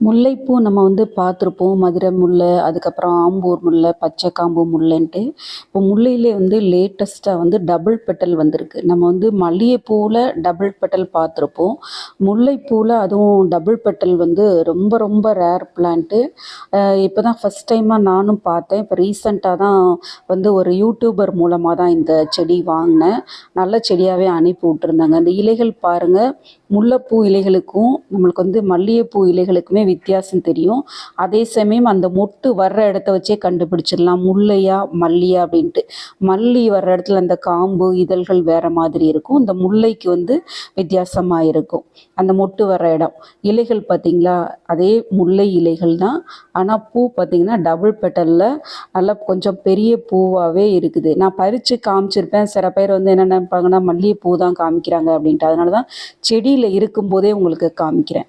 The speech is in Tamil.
முல்லைப்பூ நம்ம வந்து பார்த்துருப்போம். மதுரை முல்லை, அதுக்கப்புறம் ஆம்பூர் முல்லை, பச்சை காம்பு முல்லைன்ட்டு. இப்போ முல்லையிலே வந்து லேட்டஸ்ட்டாக வந்து டபுள் பெட்டல் வந்திருக்கு. நம்ம வந்து மல்லிகைப்பூவில் டபுள் பெட்டல் பார்த்துருப்போம். முல்லைப்பூவில் அதுவும் டபுள் பெட்டல் வந்து ரொம்ப ரொம்ப ரேர் பிளான்ட்டு. இப்போ தான் ஃபஸ்ட் டைமாக நானும் பார்த்தேன். இப்போ ரீசெண்டாக தான் வந்து ஒரு யூடியூபர் மூலமாக தான் இந்த செடி வாங்கினேன். நல்ல செடியாகவே அனுப்பி விட்டுருந்தாங்க. அந்த இலைகள் பாருங்கள், முல்லைப்பூ இலைகளுக்கும் நம்மளுக்கு வந்து மல்லிகைப்பூ இலைகளுக்குமே வித்தியாசம் தெரியும். அதே சமயம் அந்த மொட்டு வர்ற இடத்த வச்சே கண்டுபிடிச்சிடலாம் முல்லையா மல்லியா அப்படின்ட்டு. மல்லி வர்ற இடத்துல அந்த காம்பு இதழ்கள் வேற மாதிரி இருக்கும். இந்த முல்லைக்கு வந்து வித்தியாசமாக இருக்கும் அந்த மொட்டு வர்ற இடம். இலைகள் பார்த்திங்களா, அதே முல்லை இலைகள் தான். ஆனால் பூ பார்த்திங்கன்னா டபுள் பெட்டலில் நல்லா கொஞ்சம் பெரிய பூவாகவே இருக்குது. நான் பறித்து காமிச்சிருப்பேன். சில பேர் வந்து என்ன நினைப்பாங்கன்னா மல்லிகைப்பூ தான் காமிக்கிறாங்க அப்படின்ட்டு. அதனால தான் செடியில் இருக்கும்போதே உங்களுக்கு காமிக்கிறேன்.